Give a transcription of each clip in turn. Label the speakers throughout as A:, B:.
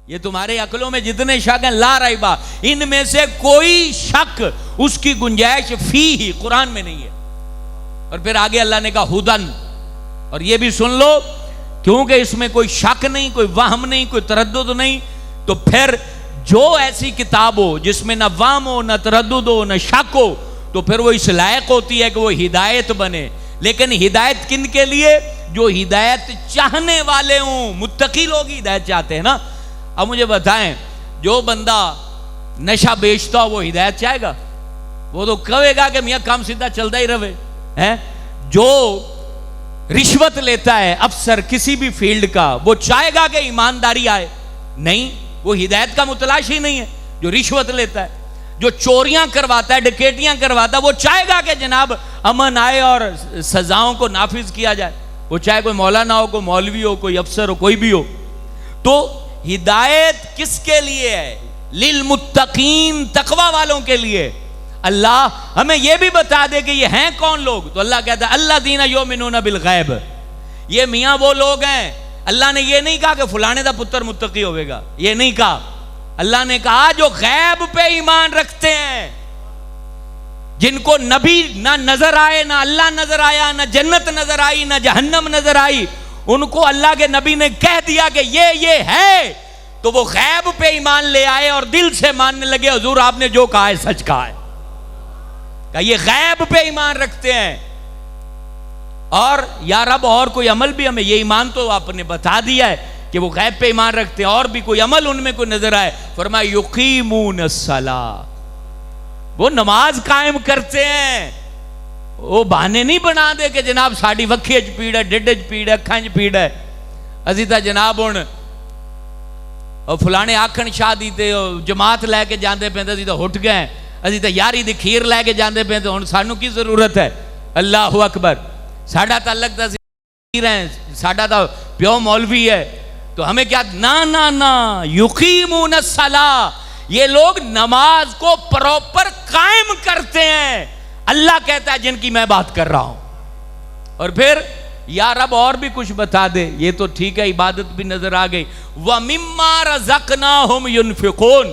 A: یہ تمہارے عقلوں میں جتنے شک ہیں لا ریبہ، ان میں سے کوئی شک اس کی گنجائش فی ہی قرآن میں نہیں ہے. اور پھر آگے اللہ نے کہا ہدن، اور یہ بھی سن لو کیونکہ اس میں کوئی شک نہیں، کوئی وہم نہیں، کوئی تردد نہیں، تو پھر جو ایسی کتاب ہو جس میں نہ وہم ہو، نہ تردد ہو، نہ شک ہو، تو پھر وہ اس لائق ہوتی ہے کہ وہ ہدایت بنے. لیکن ہدایت کن کے لیے؟ جو ہدایت چاہنے والے ہوں. متقی لوگ ہدایت چاہتے ہیں نا. اب مجھے بتائیں، جو بندہ نشہ بیچتا ہو وہ ہدایت چاہے گا؟ وہ تو کہے گا کہ میاں کام سیدھا چلتا ہی رہے. جو رشوت لیتا ہے افسر کسی بھی فیلڈ کا، وہ چاہے گا کہ ایمانداری آئے؟ نہیں، وہ ہدایت کا متلاش ہی نہیں ہے. جو رشوت لیتا ہے، جو چوریاں کرواتا ہے، ڈکیٹیاں کرواتا ہے، وہ چاہے گا کہ جناب امن آئے اور سزاؤں کو نافذ کیا جائے. وہ چاہے کوئی مولانا ہو، کوئی مولوی ہو، کوئی افسر ہو، کوئی بھی ہو. تو ہدایت کس کے لیے ہے؟ للمتقین، تقوی والوں کے لیے. اللہ ہمیں یہ بھی بتا دے کہ یہ ہیں کون لوگ. تو اللہ کہتا ہے الذین یؤمنون بالغیب. یہ میاں وہ لوگ ہیں. اللہ نے یہ نہیں کہا کہ فلانے دا پتر متقی ہوئے گا، یہ نہیں کہا. اللہ نے کہا جو غیب پہ ایمان رکھتے ہیں، جن کو نبی نہ نظر آئے، نہ اللہ نظر آیا، نہ جنت نظر آئی، نہ جہنم نظر آئی، ان کو اللہ کے نبی نے کہہ دیا کہ یہ ہے، تو وہ غیب پہ ایمان لے آئے اور دل سے ماننے لگے حضور آپ نے جو کہا ہے سچ کہا ہے. کہ یہ غیب پہ ایمان رکھتے ہیں. اور یا رب اور کوئی عمل بھی ہمیں، یہ ایمان تو آپ نے بتا دیا ہے کہ وہ غیب پہ ایمان رکھتے ہیں، اور بھی کوئی عمل ان میں کوئی نظر آئے. فرمایا یقیمون الصلاۃ، وہ نماز قائم کرتے ہیں. وہ بہانے نہیں بنا دے کہ جناب ساڑی وکھی اچ پیڑ ہے، ڈڈ اچ پیڑ ہے، اکھاں اچ پیڑ ہے، اسی تا جناب ہن فلانے آکھن شاہ دی تے جماعت لے کے جاندے پہ اسی تا ہٹ گئے، اسی تا یاری دی کھیر لے کے جاندے پہ تو ہن سانو کی ضرورت ہے؟ اللہ اکبر. ساڈا تعلق تا کھیر ہے، ساڈا تا پیو مولوی ہے، تو ہمیں کیا؟ نا یقیمون الصلاۃ. یہ لوگ نماز کو پراپر قائم کرتے ہیں. اللہ کہتا ہے جن کی میں بات کر رہا ہوں. اور پھر یا رب اور بھی کچھ بتا دے. یہ تو ٹھیک ہے، عبادت بھی نظر آ گئی. وَمِمَّا رَزَقْنَاهُمْ يُنْفِقُونَ،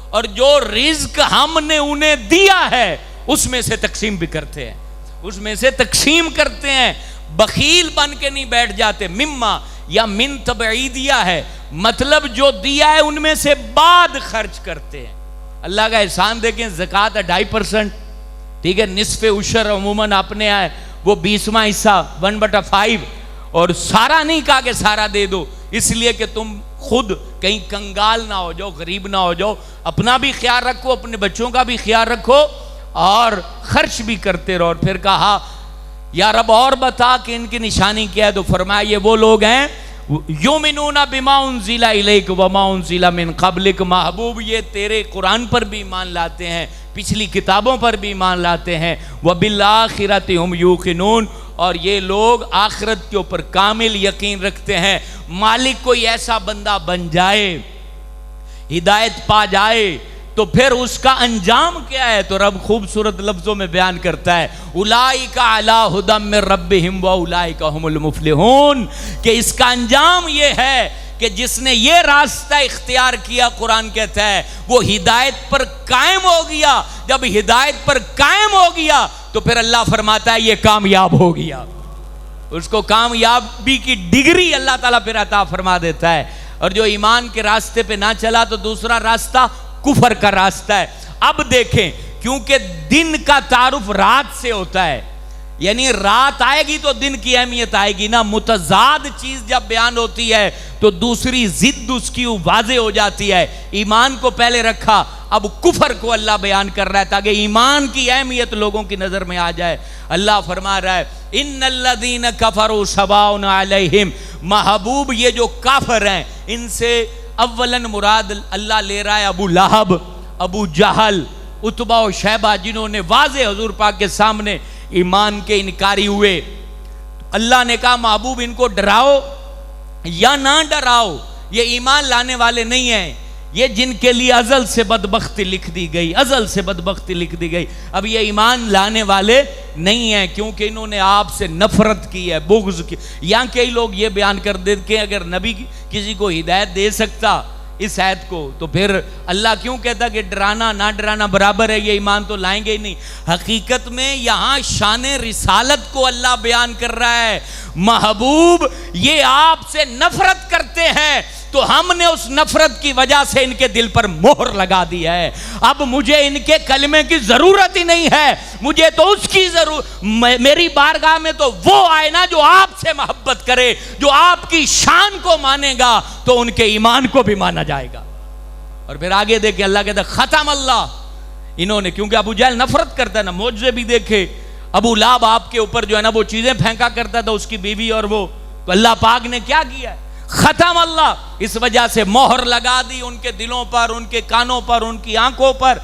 A: اور جو رزق ہم نے انہیں دیا ہے اس میں سے تقسیم بھی کرتے ہیں، اس میں سے تقسیم کرتے ہیں. بخیل بن کے نہیں بیٹھ جاتے. مما یا من تبعیدیہ ہے، مطلب جو دیا ہے ان میں سے بعد خرچ کرتے ہیں. اللہ کا احسان دیکھیں، زکوٰۃ 2.5%، ٹھیک ہے، نصف عشر عموماً اپنے آئے وہ 20واں حصہ 1/5، اور سارا نہیں کہا کہ سارا دے دو، اس لیے کہ تم خود کہیں کنگال نہ ہو جاؤ، غریب نہ ہو جاؤ. اپنا بھی خیال رکھو، اپنے بچوں کا بھی خیال رکھو، اور خرچ بھی کرتے رہو. اور پھر کہا یا رب اور بتا کہ ان کی نشانی کیا ہے. تو فرمایا یہ وہ لوگ ہیں یؤمنون بما انزل الیک وما انزل من قبلک. محبوب یہ تیرے قرآن پر بھی ایمان لاتے ہیں، پچھلی کتابوں پر بھی ایمان لاتے ہیں. وبالآخرۃ ہم یوقنون، اور یہ لوگ آخرت کے اوپر کامل یقین رکھتے ہیں. مالک کوئی ایسا بندہ بن جائے، ہدایت پا جائے، تو پھر اس کا انجام کیا ہے؟ تو رب خوبصورت لفظوں میں بیان کرتا ہے اولئک علی ھدی من ربہم واولئک ھم المفلحون، کہ اس کا انجام یہ ہے کہ جس نے یہ راستہ اختیار کیا، قرآن کہتا ہے وہ ہدایت پر قائم ہو گیا. جب ہدایت پر قائم ہو گیا تو پھر اللہ فرماتا ہے یہ کامیاب ہو گیا. اس کو کامیابی کی ڈگری اللہ تعالیٰ پھر عطا فرما دیتا ہے. اور جو ایمان کے راستے پہ نہ چلا تو دوسرا راستہ کفر کا راستہ ہے. اب دیکھیں، کیونکہ دن کا تعارف رات سے ہوتا ہے، یعنی رات آئے گی تو دن کی اہمیت آئے گی نا. متضاد چیز جب بیان ہوتی ہے تو دوسری ضد اس کی واضح ہو جاتی ہے. ایمان کو پہلے رکھا، اب کفر کو اللہ بیان کر رہا ہے تاکہ ایمان کی اہمیت لوگوں کی نظر میں آ جائے. اللہ فرما رہا ہے ان الذین کفروا سواء علیہم. محبوب یہ جو کافر ہیں ان سے اولاً مراد اللہ لے رہا ہے ابو لہب، ابو جہل، عتبہ و شیبہ، جنہوں نے واضح حضور پاک کے سامنے ایمان کے انکاری ہوئے. اللہ نے کہا محبوب ان کو ڈراؤ یا نہ ڈراؤ، یہ ایمان لانے والے نہیں ہیں، یہ جن کے لیے ازل سے بدبختی لکھ دی گئی، ازل سے بدبختی لکھ دی گئی. اب یہ ایمان لانے والے نہیں ہیں کیونکہ انہوں نے آپ سے نفرت کی ہے، بغض کی. یہاں کئی لوگ یہ بیان کر دیتے کہ اگر نبی کسی کو ہدایت دے سکتا اس آیت کو، تو پھر اللہ کیوں کہتا کہ ڈرانا نہ ڈرانا برابر ہے، یہ ایمان تو لائیں گے ہی نہیں؟ حقیقت میں یہاں شان رسالت کو اللہ بیان کر رہا ہے۔ محبوب یہ آپ سے نفرت کرتے ہیں تو ہم نے اس نفرت کی وجہ سے ان کے دل پر مہر لگا دی ہے، اب مجھے ان کے کلمے کی ضرورت ہی نہیں ہے، مجھے تو اس کی ضرورت، میری بارگاہ میں تو وہ آئے نا جو آپ سے محبت کرے، جو آپ کی شان کو مانے گا تو ان کے ایمان کو بھی مانا جائے گا۔ اور پھر آگے دیکھیں اللہ کہتا ہے ختم اللہ، انہوں نے، کیونکہ ابو جہل نفرت کرتا ہے نا، معجزے بھی دیکھے، ابو لہب آپ کے اوپر جو ہے نا وہ چیزیں پھینکا کرتا تھا، اس کی بیوی اور وہ، تو اللہ پاک نے کیا کیا ہے؟ ختم اللہ، اس وجہ سے مہر لگا دی ان کے دلوں پر، ان کے کانوں پر، ان کی آنکھوں پر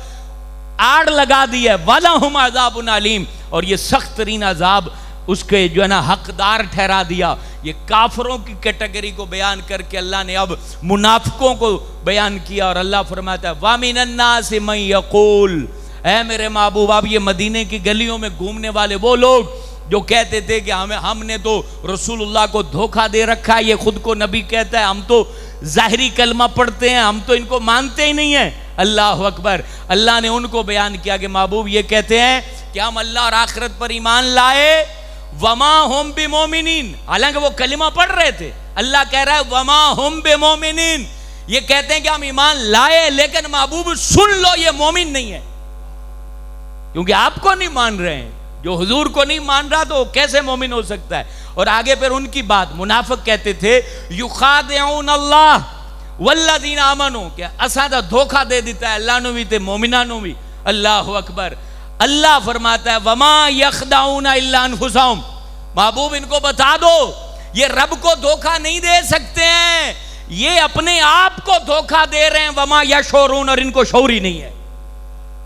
A: آڑ لگا دی ہے۔ وَلَهُمْ عَذَابٌ عَلِيمٌ، اور یہ سخت ترین عذاب اس کے جو ہے نا حقدار ٹھہرا دیا۔ یہ کافروں کی کیٹیگری کو بیان کر کے اللہ نے اب منافقوں کو بیان کیا، اور اللہ فرماتا ہے وَمِنَ النَّاسِ مَن يَقُولُ، اے میرے محبوب، اب یہ مدینے کی گلیوں میں گھومنے والے وہ لوگ جو کہتے تھے کہ ہم نے تو رسول اللہ کو دھوکہ دے رکھا ہے، یہ خود کو نبی کہتا ہے، ہم تو ظاہری کلمہ پڑھتے ہیں، ہم تو ان کو مانتے ہی نہیں ہیں۔ اللہ اکبر، اللہ نے ان کو بیان کیا کہ محبوب یہ کہتے ہیں کہ ہم اللہ اور آخرت پر ایمان لائے، وما ہم بمومنین، حالانکہ وہ کلمہ پڑھ رہے تھے، اللہ کہہ رہا ہے وما ہم بمومنین، یہ کہتے ہیں کہ ہم ایمان لائے لیکن محبوب سن لو یہ مومن نہیں ہے، کیونکہ آپ کو نہیں مان رہے ہیں، جو حضور کو نہیں مان رہا تو کیسے مومن ہو سکتا ہے؟ اور آگے پھر ان کی بات، منافق کہتے تھے یخادعون اللہ والذین آمنوا، کہ اساں دا دھوکہ دے دیتا ہے اللہ نو بھی تے مومناں نو بھی۔ اللہ اکبر، اللہ فرماتا ہے وما یخدعون الا انفسہم، محبوب ان کو بتا دو یہ رب کو دھوکہ نہیں دے سکتے ہیں، یہ اپنے آپ کو دھوکہ دے رہے ہیں، وما یشعرون، اور ان کو شعور ہی نہیں ہے۔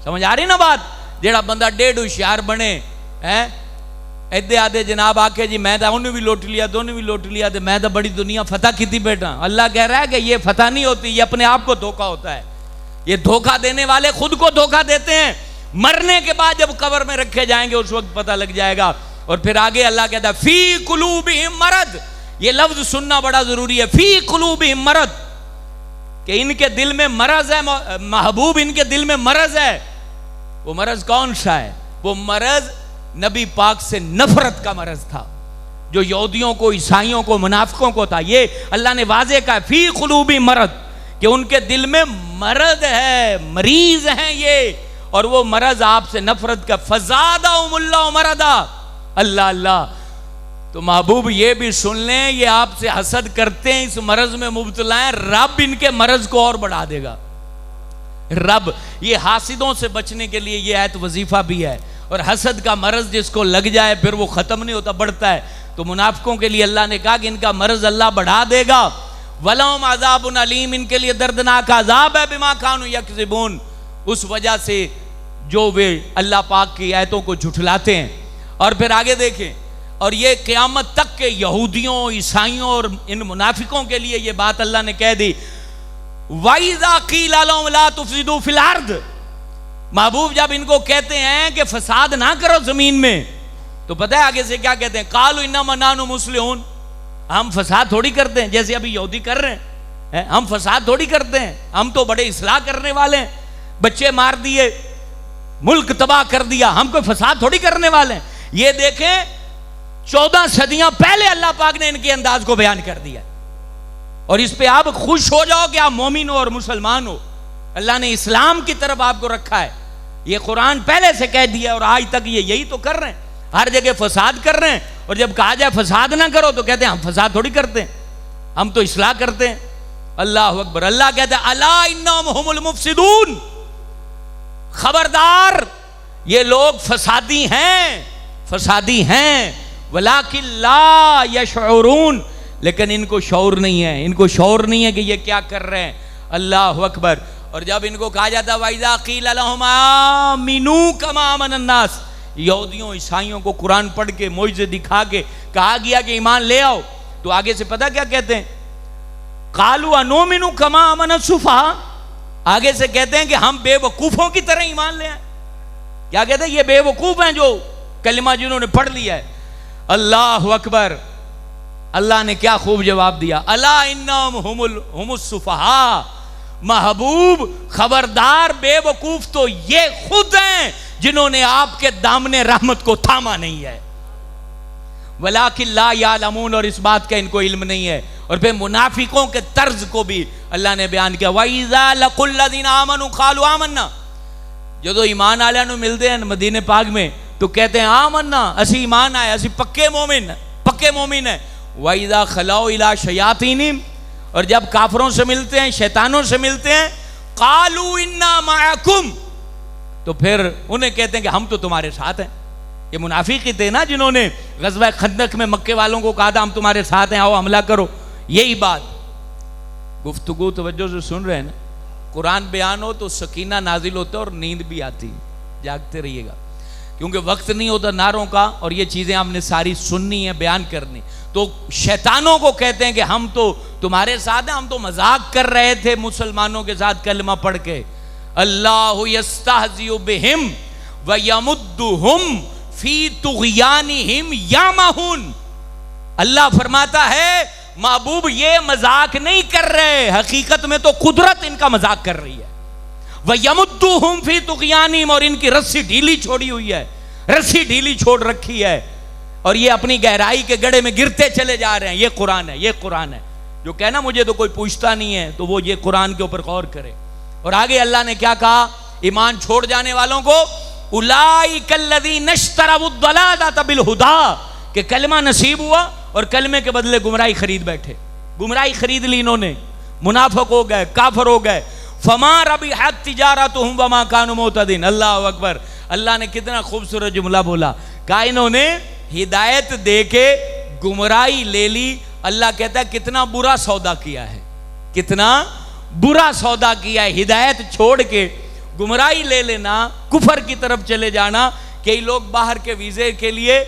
A: سمجھ آ رہی نا بات؟ جیڑا بندہ ڈیڑھ ہوشیار بنے ایدے آدھے جناب آ کے جی میں تو انہوں بھی لوٹ لیا، دونوں بھی لوٹ لیا، میں تو بڑی دنیا فتح کی تھی بیٹا، اللہ کہہ رہا ہے کہ یہ فتح نہیں ہوتی، یہ اپنے آپ کو دھوکہ ہوتا ہے۔ یہ دھوکہ دینے والے خود کو دھوکہ دیتے ہیں، مرنے کے بعد جب قبر میں رکھے جائیں گے اس وقت پتہ لگ جائے گا۔ اور پھر آگے اللہ کہتا ہے فی قلوبہم مرض، یہ لفظ سننا بڑا ضروری ہے، فی قلوبہم مرض، کہ ان کے دل میں مرض ہے، محبوب ان کے دل میں مرض ہے۔ وہ مرض کون سا ہے؟ وہ مرض نبی پاک سے نفرت کا مرض تھا، جو یہودیوں کو، عیسائیوں کو، منافقوں کو تھا۔ یہ اللہ نے واضح کہا فی قلوبی مرض، کہ ان کے دل میں مرض ہے، مریض ہیں یہ، اور وہ مرض آپ سے نفرت کا، فزادہم اللہ مرضا، اللہ اللہ۔ تو محبوب یہ بھی سن لیں، یہ آپ سے حسد کرتے ہیں، اس مرض میں مبتلا ہیں، رب ان کے مرض کو اور بڑھا دے گا۔ رب، یہ حاسدوں سے بچنے کے لیے یہ آیت وظیفہ بھی ہے، اور حسد کا مرض جس کو لگ جائے پھر وہ ختم نہیں ہوتا، بڑھتا ہے۔ تو منافقوں کے لیے اللہ نے کہا کہ ان کا مرض اللہ بڑھا دے گا۔ وَلَهُمْ عَذَابٌ عَلِيمٌ، ان کے لیے دردناک عذاب ہے، بِمَا كَانُوا يَكْذِبُونَ، اس وجہ سے جو وہ اللہ پاک کی آیتوں کو جھٹلاتے ہیں۔ اور پھر آگے دیکھیں، اور یہ قیامت تک کے یہودیوں، عیسائیوں اور ان منافقوں کے لیے یہ بات اللہ نے کہہ دی، وَإِذَا قِيلَ لَهُمْ لَا تُفْسِدُوا فِي الْأَرْضِ، محبوب جب ان کو کہتے ہیں کہ فساد نہ کرو زمین میں، تو پتہ ہے آگے سے کیا کہتے ہیں؟ قَالُوا إِنَّمَا نَحْنُ مُصْلِحُونَ، ہم فساد تھوڑی کرتے ہیں، جیسے ابھی یہودی کر رہے ہیں، ہم فساد تھوڑی کرتے ہیں، ہم تو بڑے اصلاح کرنے والے ہیں، بچے مار دیے، ملک تباہ کر دیا، ہم کوئی فساد تھوڑی کرنے والے ہیں۔ یہ دیکھیں 14 صدیاں پہلے اللہ پاک نے ان کے انداز کو بیان کر دیا، اور اس پہ آپ خوش ہو جاؤ کہ آپ مومن ہو اور مسلمان ہو، اللہ نے اسلام کی طرف آپ کو رکھا ہے۔ یہ قرآن پہلے سے کہہ دیا، اور آج تک یہ یہی تو کر رہے ہیں، ہر جگہ فساد کر رہے ہیں، اور جب کہا جائے فساد نہ کرو تو کہتے ہیں ہم فساد تھوڑی کرتے ہیں، ہم تو اصلاح کرتے ہیں۔ اللہ اکبر، اللہ کہتا ہے الا انہم ہم المفسدون، خبردار یہ لوگ فسادی ہیں، فسادی ہیں، ولکن لا یشعرون، لیکن ان کو شعور نہیں ہے، ان کو شعور نہیں ہے کہ یہ کیا کر رہے ہیں۔ اللہ اکبر۔ اور جب ان کو کہا جاتا وَإِذَا قِيلَ لَهُمْ آمِنُوا كَمَا آمَنَ النَّاسِ، یہودیوں عیسائیوں کو قرآن پڑھ کے معجزے دکھا کے کہا گیا کہ ایمان لے آؤ، تو آگے سے پتہ کیا کہتے ہیں؟ قَالُوا أَنُؤْمِنُ كَمَا آمَنَ السُّفَهَاءُ، آگے سے کہتے ہیں کہ ہم بے وقوفوں کی طرح ایمان لے آئیں۔ کیا کہتے ہیں؟ یہ بے وقوف ہیں جو کلمہ جنہوں نے پڑھ لیا ہے۔ اللہ اکبر، اللہ نے کیا خوب جواب دیا، الا انہم ہم السفہاء، محبوب خبردار، بے وقوف تو یہ خود ہیں جنہوں نے آپ کے دامن رحمت کو تھاما نہیں ہے. وَلَٰكِن لَا يَعْلَمُونَ، اور اس بات کا ان کو علم نہیں ہے. اور پھر منافقوں کے طرز کو بھی اللہ نے بیان کیا. وَإِذَا لَقُوا الَّذِينَ آمَنُوا قَالُوا آمَنَّا، جدو ایمان والوں نے ملتے ہیں مدینے پاک میں تو کہتے ہیں آمنا، اسی ایمان آئے، اسی پکے مومن ہیں. وَإِذَا خَلَوْا إِلَىٰ شَيَاطِينِهِمْ، اور جب کافروں سے ملتے ہیں، شیطانوں سے ملتے ہیں، قَالُوا إِنَّا مَعَكُمْ، تو پھر انہیں کہتے ہیں کہ ہم تو تمہارے ساتھ ہیں. یہ منافق ہی تھے نا جنہوں نے غزوہ خندق میں مکے والوں کو کہا تھا ہم تمہارے ساتھ ہیں، آؤ حملہ کرو. یہی بات گفتگو توجہ سے سن رہے ہیں نا. قرآن بیان ہو تو سکینہ نازل ہوتا ہے اور نیند بھی آتی. جاگتے رہیے گا کیونکہ وقت نہیں ہوتا نعروں کا، اور یہ چیزیں ہم نے ساری سننی ہیں، بیان کرنی. تو شیطانوں کو کہتے ہیں کہ ہم تو تمہارے ساتھ ہیں، ہم تو مذاق کر رہے تھے مسلمانوں کے ساتھ کلمہ پڑھ کے. اللہ یستہزئ بہم ویمدہم فی طغیانہم یعمہون. اللہ فرماتا ہے محبوب یہ مذاق نہیں کر رہے، حقیقت میں تو قدرت ان کا مذاق کر رہی ہے. وَيَمُدُّهُمْ فِي طُغْيَانِهِمْ، اور ان کی رسی ڈھیلی چھوڑی ہوئی ہے، رسی ڈھیلی چھوڑ رکھی ہے، اور یہ اپنی گہرائی کے گڑھے میں گرتے چلے جا رہے ہیں. یہ قرآن ہے، یہ قرآن ہے. جو کہنا مجھے تو کوئی پوچھتا نہیں ہے تو وہ یہ قرآن کے اوپر غور کرے. اور آگے اللہ نے کیا کہا ایمان چھوڑ جانے والوں کو؟ أُولَٰئِكَ الَّذِينَ اشْتَرَوُا الضَّلَالَةَ بِالْهُدَىٰ، کہ کلمہ نصیب ہوا اور کلمے کے بدلے گمراہی خرید بیٹھے. گمراہی خرید لی انہوں نے، منافق ہو گئے، کافر ہو گئے. فَمَا رَبِحَتْ تِجَارَتُهُمْ وَمَا كَانُوا مُهْتَدِينَ. اللہ اکبر. اللہ نے کتنا خوبصورت جملہ بولا، کہا انہوں نے ہدایت دے کے گمراہی لے لی. اللہ کہتا ہے کتنا برا سودا کیا ہے، کتنا برا سودا کیا ہے. ہدایت چھوڑ کے گمراہی لے لینا، کفر کی طرف چلے جانا. کئی لوگ باہر کے ویزے کے لیے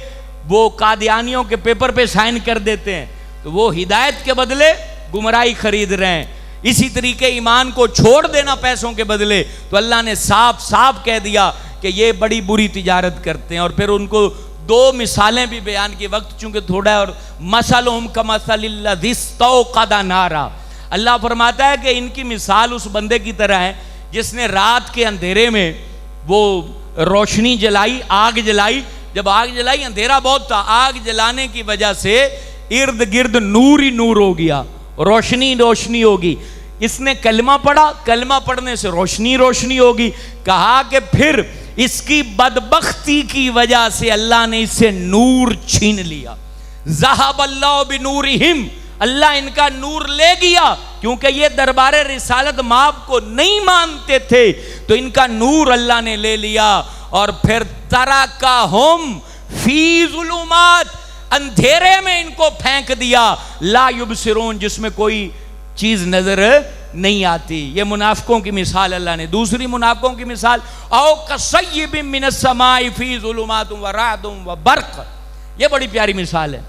A: وہ قادیانیوں کے پیپر پہ سائن کر دیتے ہیں، تو وہ ہدایت کے بدلے گمراہی خرید رہے ہیں. اسی طریقے ایمان کو چھوڑ دینا پیسوں کے بدلے، تو اللہ نے صاف صاف کہہ دیا کہ یہ بڑی بری تجارت کرتے ہیں. اور پھر ان کو دو مثالیں بھی بیان کی، وقت چونکہ تھوڑا ہے. اور مثلہم کمثل الذی استوقد نارا، اللہ فرماتا ہے کہ ان کی مثال اس بندے کی طرح ہے جس نے رات کے اندھیرے میں وہ روشنی جلائی، آگ جلائی. جب آگ جلائی اندھیرا بہت تھا، آگ جلانے کی وجہ سے ارد گرد نور ہی نور ہو گیا، روشنی روشنی ہوگی. اس نے کلمہ پڑھا، کلمہ پڑھنے سے روشنی روشنی ہوگی. کہا کہ پھر اس کی بدبختی کی وجہ سے اللہ نے اس سے نور چھین لیا. ذہب اللہ بنورہم، اللہ ان کا نور لے گیا، کیونکہ یہ دربار رسالت مآب کو نہیں مانتے تھے تو ان کا نور اللہ نے لے لیا. اور پھر ترکہم فی ظلمات، اندھیرے میں ان کو پھینک دیا. لا یبصرون، جس میں کوئی چیز نظر نہیں آتی. یہ منافقوں کی مثال اللہ نے. دوسری منافقوں کی مثال، او کصیب من السماء فی ظلمات ورعد وبرق، یہ بڑی پیاری مثال ہے.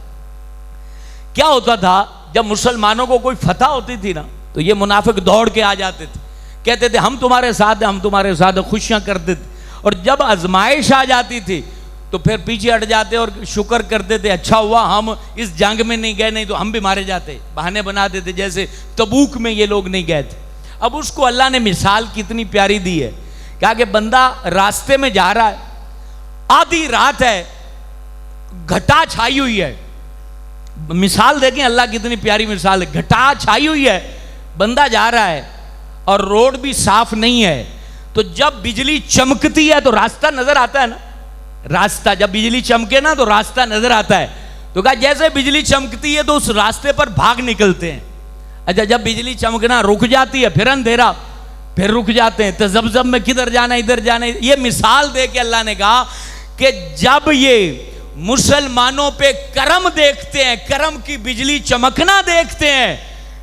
A: کیا ہوتا تھا جب مسلمانوں کو کوئی فتح ہوتی تھی نا تو یہ منافق دوڑ کے آ جاتے تھے، کہتے تھے ہم تمہارے ساتھ ہیں، ہم تمہارے ساتھ ہیں، خوشیاں کرتے تھے. اور جب آزمائش آ جاتی تھی تو پھر پیچھے ہٹ جاتے اور شکر کرتے تھے اچھا ہوا ہم اس جنگ میں نہیں گئے، نہیں تو ہم بھی مارے جاتے. بہانے بناتے تھے جیسے تبوک میں یہ لوگ نہیں گئے تھے. اب اس کو اللہ نے مثال کتنی پیاری دی ہے. کہا کہ بندہ راستے میں جا رہا ہے، آدھی رات ہے، گھٹا چھائی ہوئی ہے. مثال دیکھیں اللہ کتنی پیاری مثال ہے. گھٹا چھائی ہوئی ہے، بندہ جا رہا ہے اور روڈ بھی صاف نہیں ہے. تو جب بجلی چمکتی ہے تو راستہ نظر آتا ہے نا، راستہ جب بجلی چمکے نا تو راستہ نظر آتا ہے. تو کہا جیسے بجلی چمکتی ہے تو اس راستے پر بھاگ نکلتے ہیں. اچھا جب بجلی چمکنا رک جاتی ہے پھر اندھیرا، پھر رک جاتے ہیں. تذبذب میں کدھر جانا ادھر جانا. یہ مثال دے کے اللہ نے کہا کہ جب یہ مسلمانوں پہ کرم دیکھتے ہیں، کرم کی بجلی چمکنا دیکھتے ہیں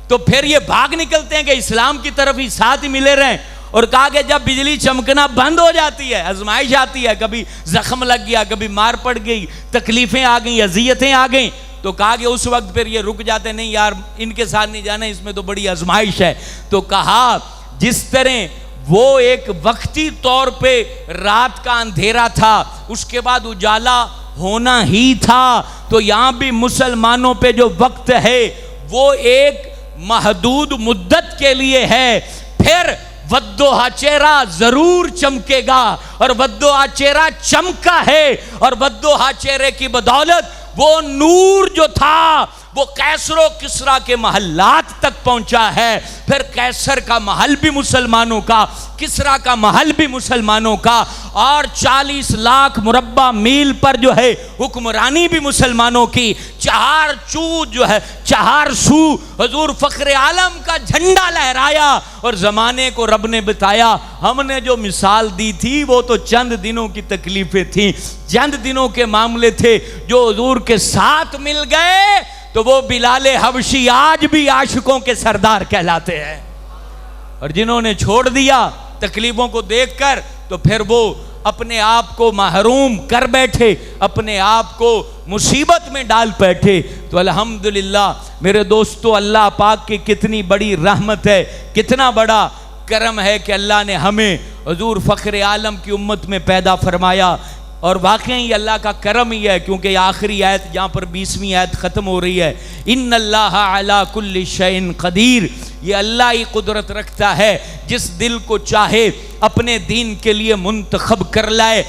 A: تو پھر یہ بھاگ نکلتے ہیں کہ اسلام کی طرف ہی ساتھ ہی ملے رہیں. اور کہا کہ جب بجلی چمکنا بند ہو جاتی ہے، آزمائش آتی ہے، کبھی زخم لگ گیا، کبھی مار پڑ گئی، تکلیفیں آ گئیں، اذیتیں آ گئیں، تو کہا کہ اس وقت پھر یہ رک جاتے، نہیں یار ان کے ساتھ نہیں جانا، اس میں تو بڑی آزمائش ہے. تو کہا جس طرح وہ ایک وقتی طور پہ رات کا اندھیرا تھا، اس کے بعد اجالا ہونا ہی تھا، تو یہاں بھی مسلمانوں پہ جو وقت ہے وہ ایک محدود مدت کے لیے ہے، پھر ودوہا چہرہ ضرور چمکے گا، اور ودوہا چہرہ چمکا ہے، اور ودوہا چہرے کی بدولت وہ نور جو تھا وہ قیصر و کسریٰ کے محلات تک پہنچا ہے۔ پھر قیصر کا محل بھی مسلمانوں کا، کسریٰ کا محل بھی مسلمانوں کا، اور 40 لاکھ مربع میل پر جو ہے حکمرانی بھی مسلمانوں کی۔ چہار سو حضور فخر عالم کا جھنڈا لہرایا، اور زمانے کو رب نے بتایا ہم نے جو مثال دی تھی وہ تو چند دنوں کی تکلیفیں تھیں، چند دنوں کے معاملے تھے۔ جو حضور کے ساتھ مل گئے تو وہ بلال حبشی آج بھی عاشقوں کے سردار کہلاتے ہیں، اور جنہوں نے چھوڑ دیا تکلیفوں کو دیکھ کر تو پھر وہ اپنے آپ کو محروم کر بیٹھے، اپنے آپ کو مصیبت میں ڈال بیٹھے۔ تو الحمدللہ میرے دوستو، اللہ پاک کی کتنی بڑی رحمت ہے، کتنا بڑا کرم ہے کہ اللہ نے ہمیں حضور فخر عالم کی امت میں پیدا فرمایا۔ اور واقعی اللہ کا کرم ہی ہے، کیونکہ یہ آخری آیت جہاں پر 20ویں آیت ختم ہو رہی ہے، ان اللہ علی کل شیء قدیر، یہ اللہ ہی قدرت رکھتا ہے، جس دل کو چاہے اپنے دین کے لیے منتخب کر لائے،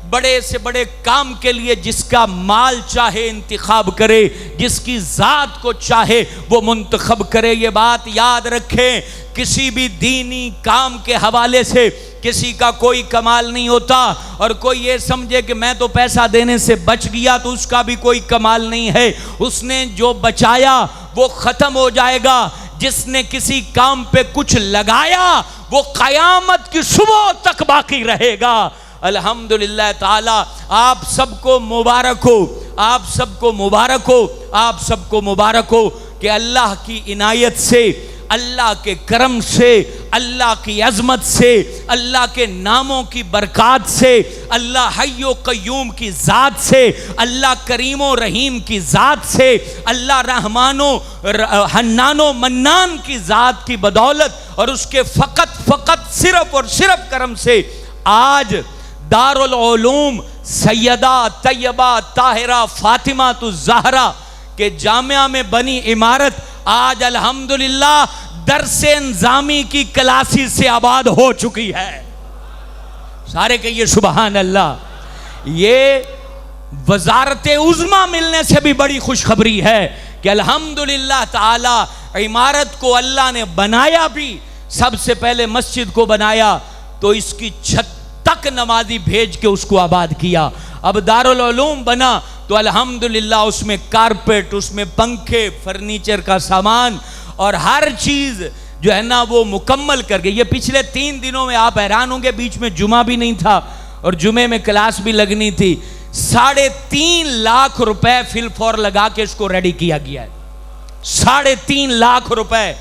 A: بڑے سے بڑے کام کے لیے جس کا مال چاہے انتخاب کرے، جس کی ذات کو چاہے وہ منتخب کرے۔ یہ بات یاد رکھیں، کسی بھی دینی کام کے حوالے سے کسی کا کوئی کمال نہیں ہوتا، اور کوئی یہ سمجھے کہ میں تو پیسہ دینے سے بچ گیا تو اس کا بھی کوئی کمال نہیں ہے۔ اس نے جو بچایا وہ ختم ہو جائے گا، جس نے کسی کام پہ کچھ لگایا وہ قیامت کی صبح تک باقی رہے گا۔ الحمدللہ تعالی آپ سب کو مبارک ہو، آپ سب کو مبارک ہو، آپ سب کو مبارک ہو کہ اللہ کی عنایت سے، اللہ کے کرم سے، اللہ کی عظمت سے، اللہ کے ناموں کی برکات سے، اللہ حی و قیوم کی ذات سے، اللہ کریم و رحیم کی ذات سے، اللہ رحمان و حنان و منان کی ذات کی بدولت اور اس کے فقط صرف اور صرف کرم سے آج دارالعلوم سیدہ طیبہ طاہرہ فاطمہ الزہرا کے جامعہ میں بنی عمارت آج الحمدللہ درس انظامی کی کلاسی سے آباد ہو چکی ہے۔ سارے کہیے سبحان اللہ۔ یہ وزارت عظمیٰ ملنے سے بھی بڑی خوشخبری ہے کہ الحمدللہ تعالی عمارت کو اللہ نے بنایا بھی، سب سے پہلے مسجد کو بنایا تو اس کی چھت تک نمازی بھیج کے اس کو آباد کیا۔ اب دارالعلوم بنا تو الحمدللہ اس میں کارپیٹ، اس میں پنکھے، فرنیچر کا سامان اور ہر چیز جو ہے نا وہ مکمل کر گئی۔ یہ پچھلے 3 دنوں میں آپ حیران ہوں گے، بیچ میں جمعہ بھی نہیں تھا اور جمعے میں کلاس بھی لگنی تھی، 3.5 لاکھ روپے فی الفور لگا کے اس کو ریڈی کیا گیا ہے۔ 3.5 لاکھ روپے،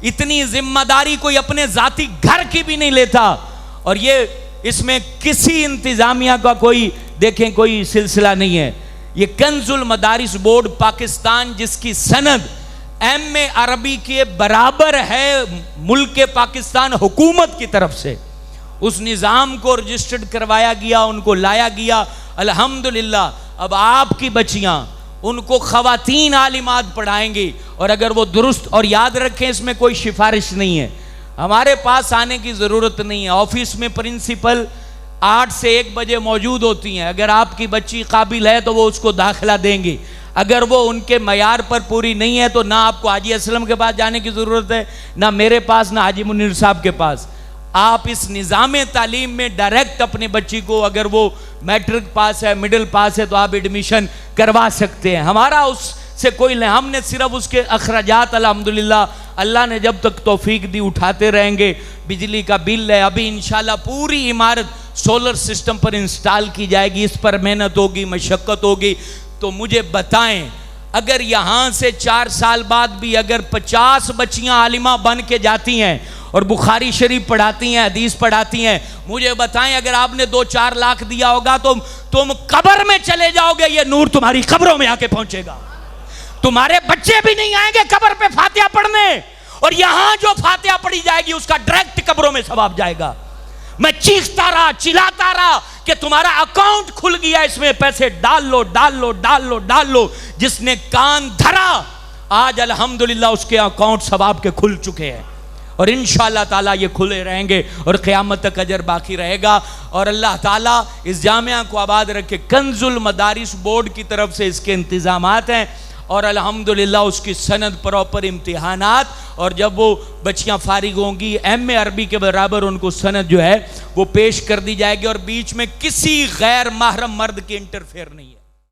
A: اتنی ذمہ داری کوئی اپنے ذاتی گھر کی بھی نہیں لیتا، اور یہ اس میں کسی انتظامیہ کا کوئی دیکھیں کوئی سلسلہ نہیں ہے۔ یہ کنز المدارس بورڈ پاکستان جس کی سند ایم اے عربی کے برابر ہے ملک پاکستان حکومت کی طرف سے، اس نظام کو رجسٹرڈ کروایا گیا، ان کو لایا گیا۔ الحمدللہ اب آپ کی بچیاں ان کو خواتین عالمات پڑھائیں گی، اور اگر وہ درست، اور یاد رکھیں اس میں کوئی سفارش نہیں ہے، ہمارے پاس آنے کی ضرورت نہیں ہے، آفس میں پرنسپل 8 سے 1 بجے موجود ہوتی ہیں، اگر آپ کی بچی قابل ہے تو وہ اس کو داخلہ دیں گی، اگر وہ ان کے معیار پر پوری نہیں ہے تو نہ آپ کو حاجی اسلم کے پاس جانے کی ضرورت ہے، نہ میرے پاس، نہ حاجی منیر صاحب کے پاس۔ آپ اس نظام تعلیم میں ڈائریکٹ اپنے بچی کو، اگر وہ میٹرک پاس ہے، مڈل پاس ہے، تو آپ ایڈمیشن کروا سکتے ہیں، ہمارا اس سے کوئی نہیں، ہم نے صرف اس کے اخراجات الحمدللہ اللہ نے جب تک توفیق دی اٹھاتے رہیں گے۔ بجلی کا بل ہے، ابھی انشاءاللہ پوری عمارت سولر سسٹم پر انسٹال کی جائے گی، اس پر محنت ہوگی، مشقت ہوگی۔ تو مجھے بتائیں اگر یہاں سے 4 سال بعد بھی اگر 50 بچیاں عالمہ بن کے جاتی ہیں اور بخاری شریف پڑھاتی ہیں، حدیث پڑھاتی ہیں، مجھے بتائیں اگر آپ نے 2-4 لاکھ دیا ہوگا تو تم قبر میں چلے جاؤ گے، یہ نور تمہاری قبروں میں آ کے پہنچے گا، تمہارے بچے بھی نہیں آئیں گے قبر پہ فاتحہ پڑھنے، اور یہاں جو فاتحہ پڑھی جائے گی اس کا ڈائریکٹ قبروں میں ثواب جائے گا۔ میں چیختا رہا، چلاتا رہا کہ تمہارا اکاؤنٹ کھل گیا، اس میں پیسے ڈال لو ڈال لو ڈال لو ڈال لو۔ جس نے کان دھرا آج الحمدللہ اس کے اکاؤنٹ ثواب کے کھل چکے ہیں۔ اور انشاءاللہ تعالیٰ یہ کھلے رہیں گے اور قیامت تک اجر باقی رہے گا. اور اللہ تعالیٰ اس جامعہ کو آباد رکھے. کنز المدارس بورڈ کی طرف سے اس کے انتظامات ہیں اور الحمدللہ اس کی سند پراپر امتحانات, اور جب وہ بچیاں فارغ ہوں گی ایم اے عربی کے برابر ان کو سند جو ہے وہ پیش کر دی جائے گی, اور بیچ میں کسی غیر محرم مرد کی انٹرفیئر نہیں ہے.